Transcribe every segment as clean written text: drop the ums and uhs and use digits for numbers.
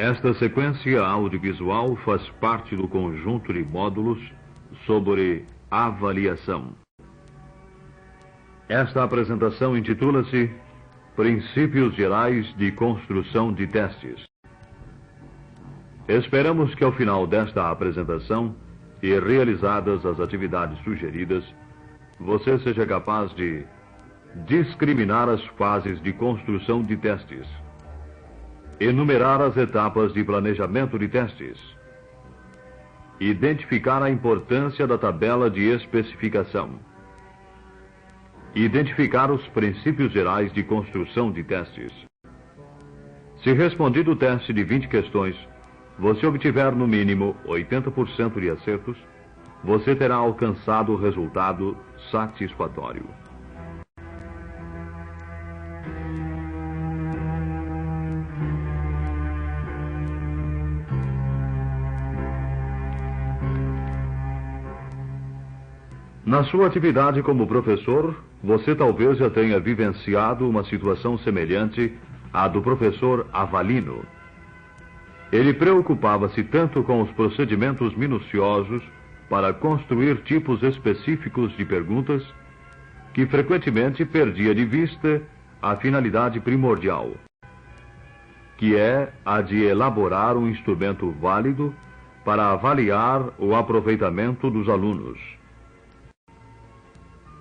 Esta sequência audiovisual faz parte do conjunto de módulos sobre avaliação. Esta apresentação intitula-se Princípios Gerais de Construção de Testes. Esperamos que ao final desta apresentação e realizadas as atividades sugeridas, você seja capaz de discriminar as fases de construção de testes, enumerar as etapas de planejamento de testes, identificar a importância da tabela de especificação, identificar os princípios gerais de construção de testes. Se respondido o teste de 20 questões, você obtiver no mínimo 80% de acertos, você terá alcançado o resultado satisfatório. Na sua atividade como professor, você talvez já tenha vivenciado uma situação semelhante à do professor Avalino. Ele preocupava-se tanto com os procedimentos minuciosos para construir tipos específicos de perguntas, que frequentemente perdia de vista a finalidade primordial, que é a de elaborar um instrumento válido para avaliar o aproveitamento dos alunos.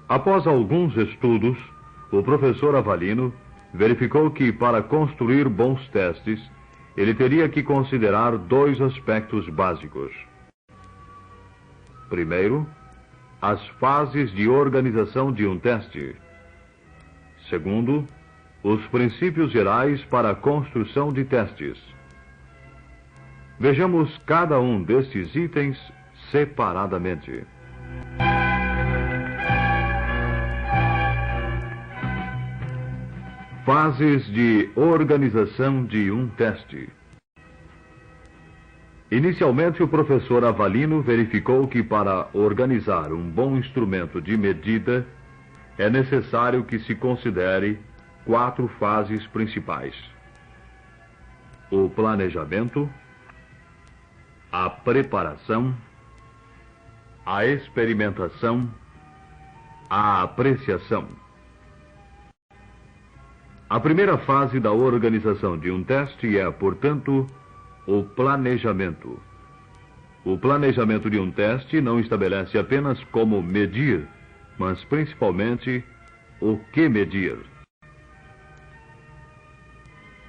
Após alguns estudos, o professor Avalino verificou que, para construir bons testes, ele teria que considerar dois aspectos básicos. Primeiro, as fases de organização de um teste. Segundo, os princípios gerais para a construção de testes. Vejamos cada um destes itens separadamente. Fases de organização de um teste. Inicialmente, o professor Avalino verificou que para organizar um bom instrumento de medida, é necessário que se considere 4 fases principais: o planejamento, a preparação, a experimentação, a apreciação. A primeira fase da organização de um teste é, portanto, o planejamento. O planejamento de um teste não estabelece apenas como medir, mas principalmente o que medir.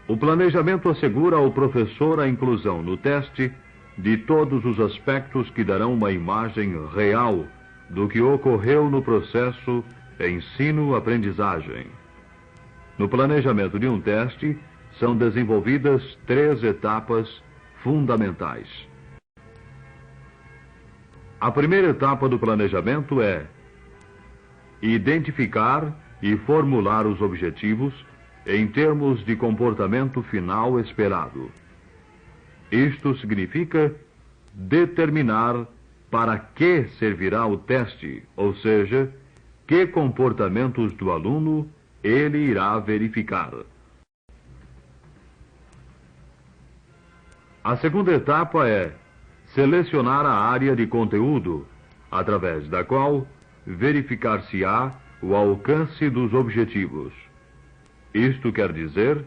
O planejamento assegura ao professor a inclusão no teste de todos os aspectos que darão uma imagem real do que ocorreu no processo ensino-aprendizagem. No planejamento de um teste, são desenvolvidas 3 etapas fundamentais. A primeira etapa do planejamento é identificar e formular os objetivos em termos de comportamento final esperado. Isto significa determinar para que servirá o teste, ou seja, que comportamentos do aluno ele irá verificar. A segunda etapa é selecionar a área de conteúdo, através da qual verificar-se-á o alcance dos objetivos. Isto quer dizer,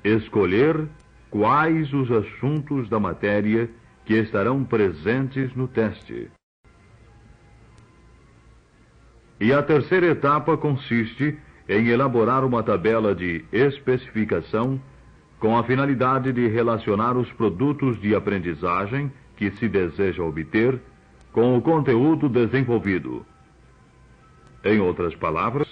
escolher quais os assuntos da matéria que estarão presentes no teste. E a terceira etapa consiste em elaborar uma tabela de especificação com a finalidade de relacionar os produtos de aprendizagem que se deseja obter com o conteúdo desenvolvido. Em outras palavras,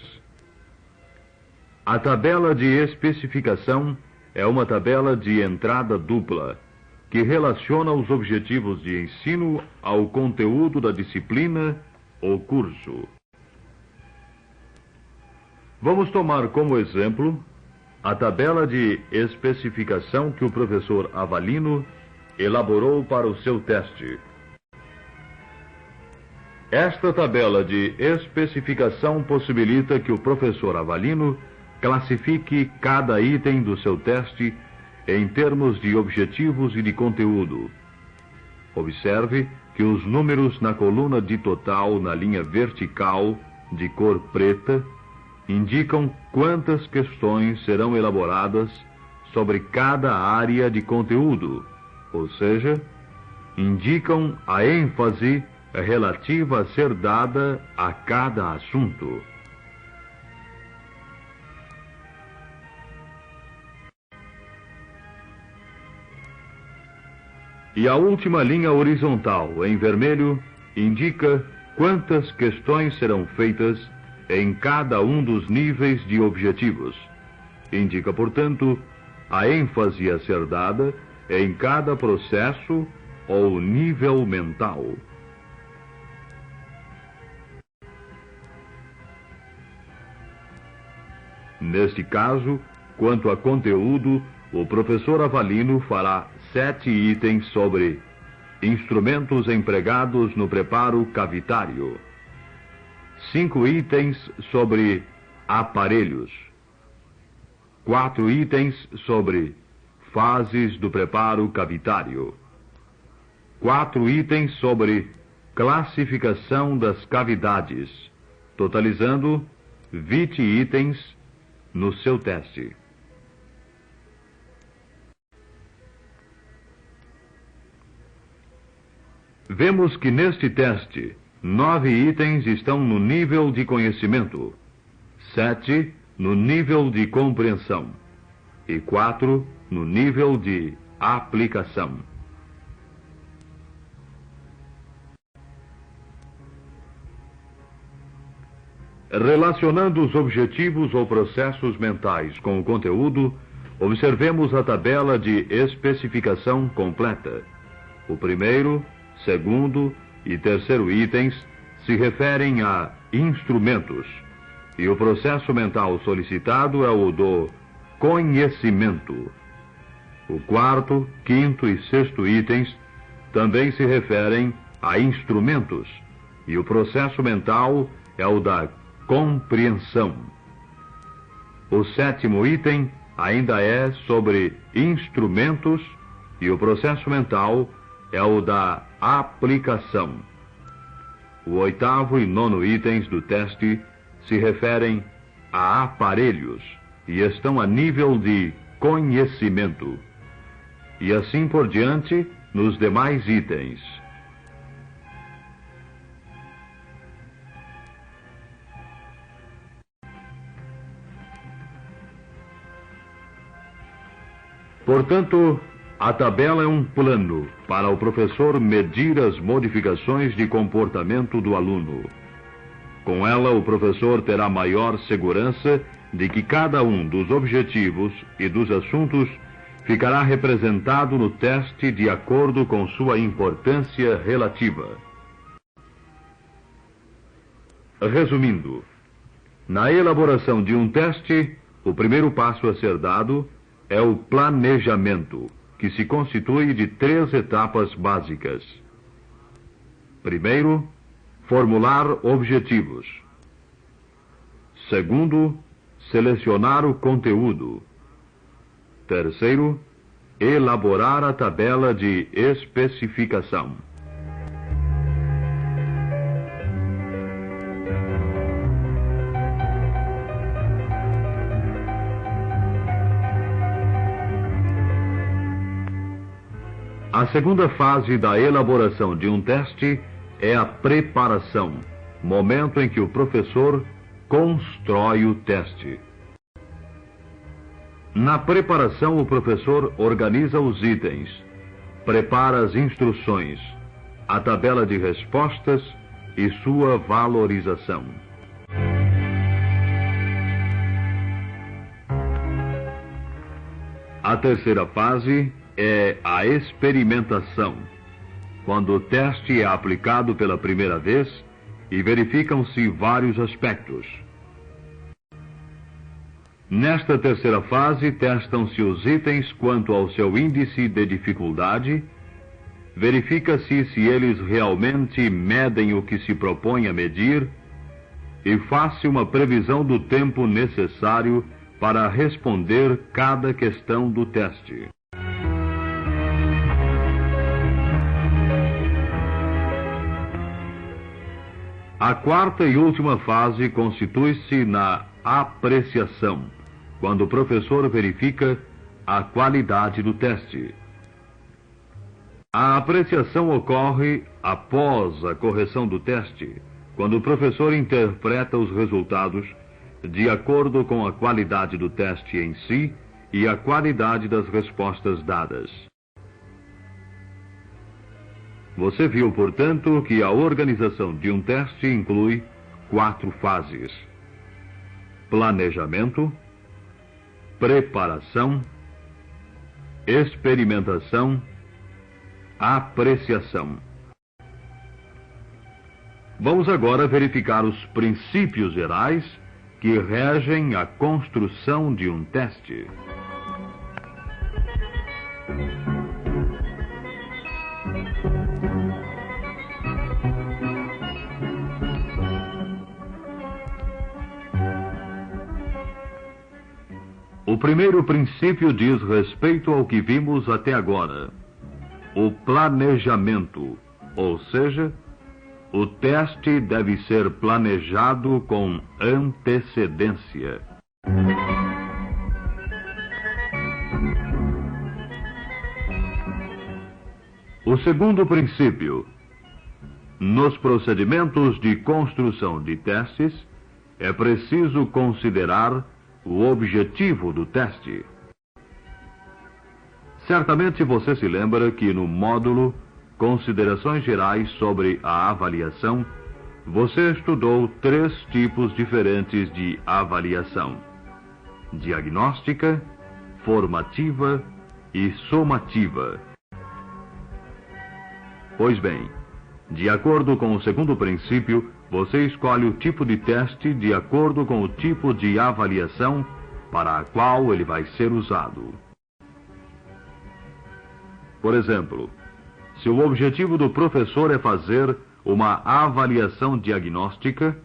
a tabela de especificação é uma tabela de entrada dupla, que relaciona os objetivos de ensino ao conteúdo da disciplina ou curso. Vamos tomar como exemplo a tabela de especificação que o professor Avalino elaborou para o seu teste. Esta tabela de especificação possibilita que o professor Avalino classifique cada item do seu teste em termos de objetivos e de conteúdo. Observe que os números na coluna de total na linha vertical, de cor preta, indicam quantas questões serão elaboradas sobre cada área de conteúdo, ou seja, indicam a ênfase relativa a ser dada a cada assunto. E a última linha horizontal, em vermelho, indica quantas questões serão feitas em cada um dos níveis de objetivos. Indica, portanto, a ênfase a ser dada em cada processo ou nível mental. Neste caso, quanto a conteúdo, o professor Avalino fará 7 itens sobre instrumentos empregados no preparo cavitário, 5 itens sobre aparelhos, 4 itens sobre fases do preparo cavitário, 4 itens sobre classificação das cavidades, totalizando 20 itens no seu teste. Vemos que neste teste, 9 itens estão no nível de conhecimento, 7 no nível de compreensão e 4 no nível de aplicação. Relacionando os objetivos ou processos mentais com o conteúdo, observemos a tabela de especificação completa. O primeiro, segundo e terceiro itens se referem a instrumentos, e o processo mental solicitado é o do conhecimento. O quarto, quinto e sexto itens também se referem a instrumentos, e o processo mental é o da compreensão. O sétimo item ainda é sobre instrumentos, e o processo mental é o da aplicação. O oitavo e nono itens do teste se referem a aparelhos e estão a nível de conhecimento. E assim por diante nos demais itens. Portanto, a tabela é um plano para o professor medir as modificações de comportamento do aluno. Com ela, o professor terá maior segurança de que cada um dos objetivos e dos assuntos ficará representado no teste de acordo com sua importância relativa. Resumindo, na elaboração de um teste, o primeiro passo a ser dado é o planejamento, que se constitui de 3 etapas básicas. Primeiro, formular objetivos. Segundo, selecionar o conteúdo. Terceiro, elaborar a tabela de especificação. A segunda fase da elaboração de um teste é a preparação, momento em que o professor constrói o teste. Na preparação, o professor organiza os itens, prepara as instruções, a tabela de respostas e sua valorização. A terceira fase é a experimentação, quando o teste é aplicado pela primeira vez e verificam-se vários aspectos. Nesta terceira fase, testam-se os itens quanto ao seu índice de dificuldade, verifica-se se eles realmente medem o que se propõe a medir e faz-se uma previsão do tempo necessário para responder cada questão do teste. A quarta e última fase constitui-se na apreciação, quando o professor verifica a qualidade do teste. A apreciação ocorre após a correção do teste, quando o professor interpreta os resultados de acordo com a qualidade do teste em si e a qualidade das respostas dadas. Você viu, portanto, que a organização de um teste inclui 4 fases: planejamento, preparação, experimentação, apreciação. Vamos agora verificar os princípios gerais que regem a construção de um teste. O primeiro princípio diz respeito ao que vimos até agora: o planejamento, ou seja, o teste deve ser planejado com antecedência. O segundo princípio: nos procedimentos de construção de testes, é preciso considerar o objetivo do teste. Certamente você se lembra que no módulo Considerações Gerais sobre a Avaliação, você estudou 3 tipos diferentes de avaliação: diagnóstica, formativa e somativa. Pois bem, de acordo com o segundo princípio, você escolhe o tipo de teste de acordo com o tipo de avaliação para a qual ele vai ser usado. Por exemplo, se o objetivo do professor é fazer uma avaliação diagnóstica,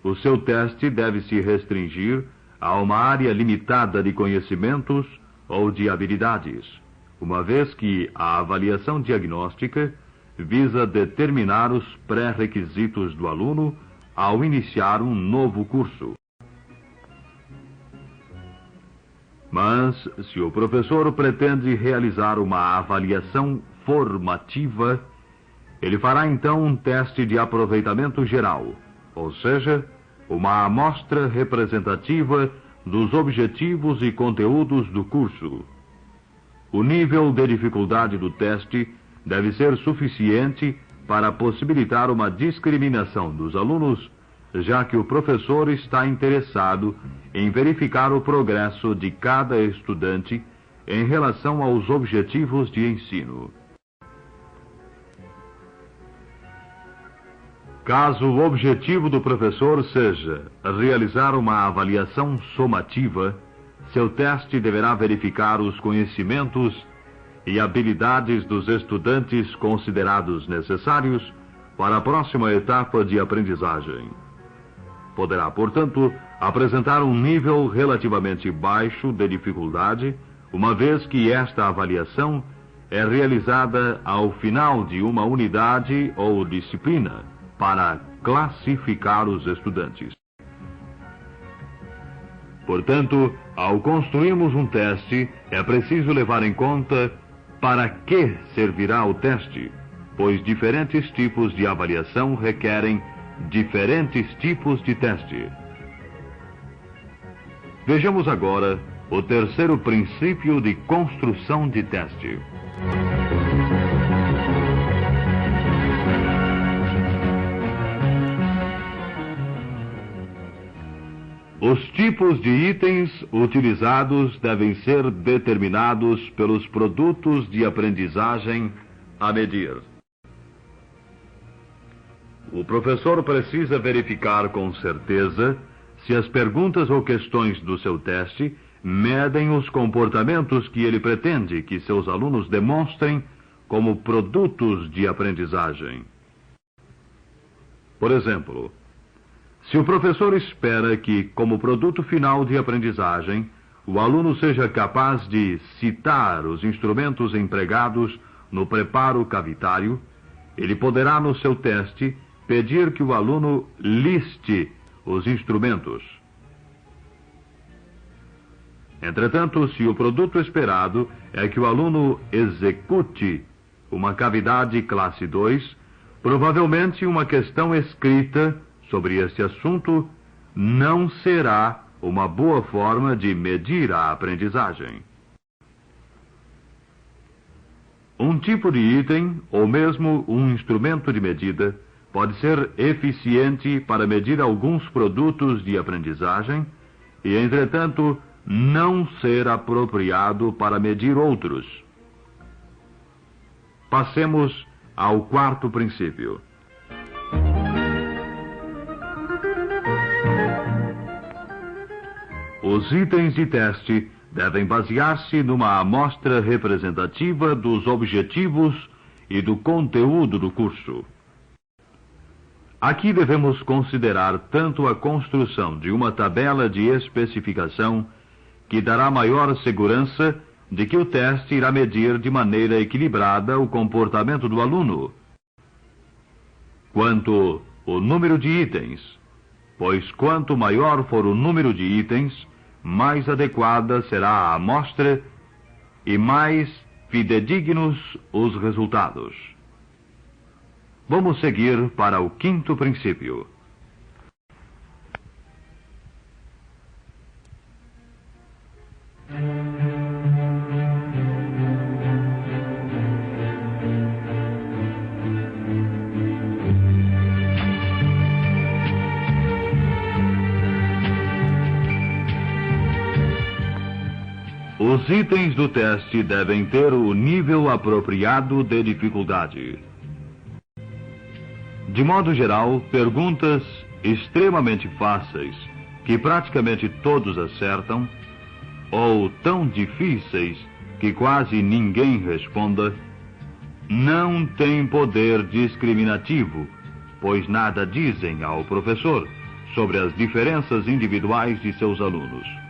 o seu teste deve se restringir a uma área limitada de conhecimentos ou de habilidades, uma vez que a avaliação diagnóstica visa determinar os pré-requisitos do aluno ao iniciar um novo curso. Mas, se o professor pretende realizar uma avaliação formativa, ele fará então um teste de aproveitamento geral, ou seja, uma amostra representativa dos objetivos e conteúdos do curso. O nível de dificuldade do teste deve ser suficiente para possibilitar uma discriminação dos alunos, já que o professor está interessado em verificar o progresso de cada estudante em relação aos objetivos de ensino. Caso o objetivo do professor seja realizar uma avaliação somativa, seu teste deverá verificar os conhecimentos e habilidades dos estudantes considerados necessários para a próxima etapa de aprendizagem. Poderá, portanto, apresentar um nível relativamente baixo de dificuldade, uma vez que esta avaliação é realizada ao final de uma unidade ou disciplina para classificar os estudantes. Portanto, ao construirmos um teste, é preciso levar em conta para que servirá o teste, pois diferentes tipos de avaliação requerem diferentes tipos de teste. Vejamos agora o terceiro princípio de construção de teste. Os tipos de itens utilizados devem ser determinados pelos produtos de aprendizagem a medir. O professor precisa verificar com certeza se as perguntas ou questões do seu teste medem os comportamentos que ele pretende que seus alunos demonstrem como produtos de aprendizagem. Por exemplo, se o professor espera que, como produto final de aprendizagem, o aluno seja capaz de citar os instrumentos empregados no preparo cavitário, ele poderá, no seu teste, pedir que o aluno liste os instrumentos. Entretanto, se o produto esperado é que o aluno execute uma cavidade classe 2, provavelmente uma questão escrita sobre este assunto não será uma boa forma de medir a aprendizagem. Um tipo de item, ou mesmo um instrumento de medida, pode ser eficiente para medir alguns produtos de aprendizagem e, entretanto, não ser apropriado para medir outros. Passemos ao quarto princípio. Os itens de teste devem basear-se numa amostra representativa dos objetivos e do conteúdo do curso. Aqui devemos considerar tanto a construção de uma tabela de especificação, que dará maior segurança de que o teste irá medir de maneira equilibrada o comportamento do aluno, quanto o número de itens, pois quanto maior for o número de itens, mais adequada será a amostra e mais fidedignos os resultados. Vamos seguir para o quinto princípio. Os itens do teste devem ter o nível apropriado de dificuldade. De modo geral, perguntas extremamente fáceis, que praticamente todos acertam, ou tão difíceis que quase ninguém responda, não têm poder discriminativo, pois nada dizem ao professor sobre as diferenças individuais de seus alunos.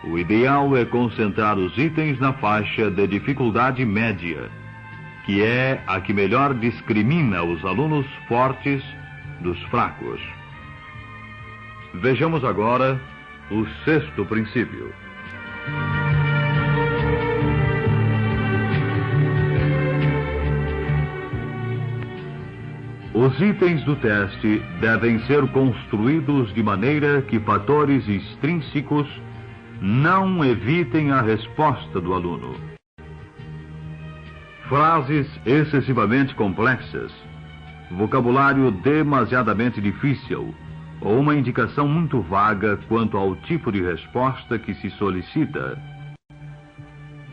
O ideal é concentrar os itens na faixa de dificuldade média, que é a que melhor discrimina os alunos fortes dos fracos. Vejamos agora o sexto princípio. Os itens do teste devem ser construídos de maneira que fatores extrínsecos não evitem a resposta do aluno. Frases excessivamente complexas, vocabulário demasiadamente difícil ou uma indicação muito vaga quanto ao tipo de resposta que se solicita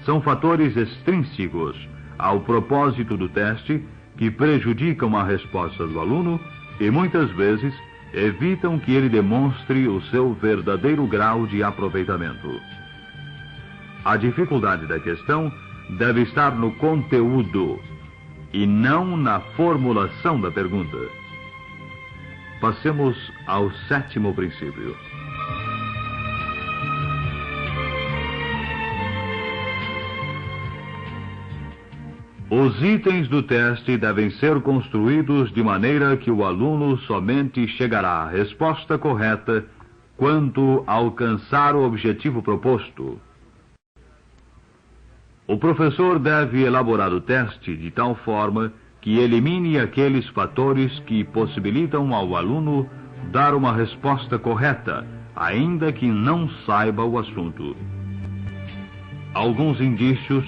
são fatores extrínsecos ao propósito do teste que prejudicam a resposta do aluno e muitas vezes evitam que ele demonstre o seu verdadeiro grau de aproveitamento. A dificuldade da questão deve estar no conteúdo e não na formulação da pergunta. Passemos ao sétimo princípio. Os itens do teste devem ser construídos de maneira que o aluno somente chegará à resposta correta quando alcançar o objetivo proposto. O professor deve elaborar o teste de tal forma que elimine aqueles fatores que possibilitam ao aluno dar uma resposta correta, ainda que não saiba o assunto. Alguns indícios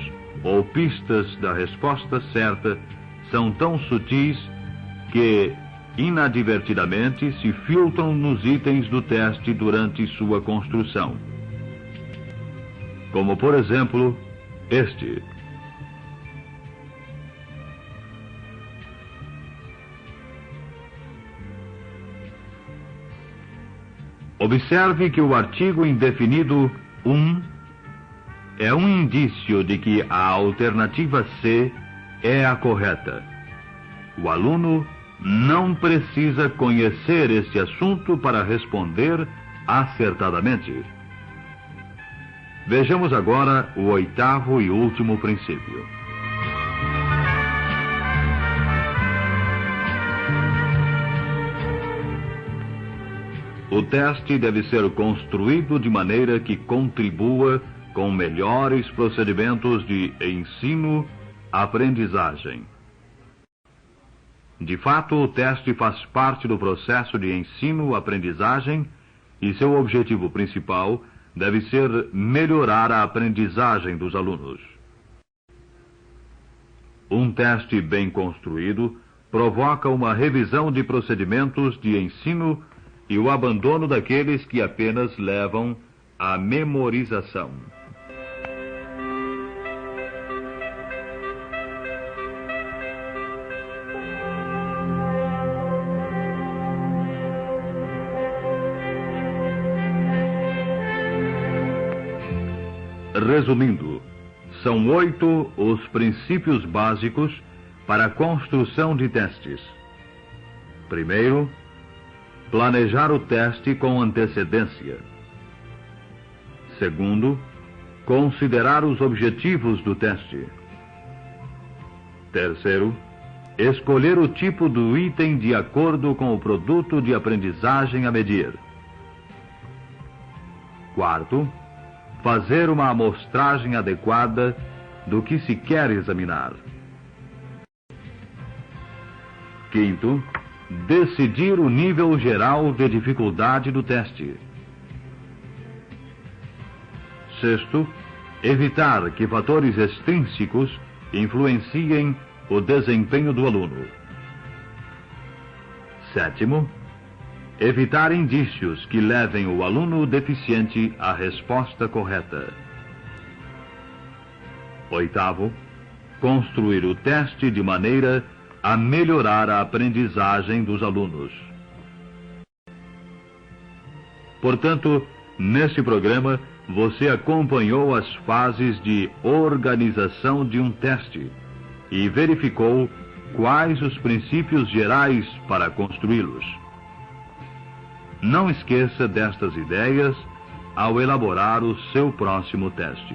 ou pistas da resposta certa são tão sutis que, inadvertidamente, se filtram nos itens do teste durante sua construção. Como, por exemplo, este. Observe que o artigo indefinido 1 é um indício de que a alternativa C é a correta. O aluno não precisa conhecer este assunto para responder acertadamente. Vejamos agora o oitavo e último princípio. O teste deve ser construído de maneira que contribua com melhores procedimentos de ensino-aprendizagem. De fato, o teste faz parte do processo de ensino-aprendizagem e seu objetivo principal deve ser melhorar a aprendizagem dos alunos. Um teste bem construído provoca uma revisão de procedimentos de ensino e o abandono daqueles que apenas levam à memorização. Resumindo, são 8 os princípios básicos para a construção de testes. Primeiro, planejar o teste com antecedência. Segundo, considerar os objetivos do teste. Terceiro, escolher o tipo do item de acordo com o produto de aprendizagem a medir. Quarto, fazer uma amostragem adequada do que se quer examinar. Quinto, decidir o nível geral de dificuldade do teste. Sexto, evitar que fatores extrínsecos influenciem o desempenho do aluno. Sétimo, evitar indícios que levem o aluno deficiente à resposta correta. Oitavo, construir o teste de maneira a melhorar a aprendizagem dos alunos. Portanto, neste programa, você acompanhou as fases de organização de um teste e verificou quais os princípios gerais para construí-los. Não esqueça destas ideias ao elaborar o seu próximo teste.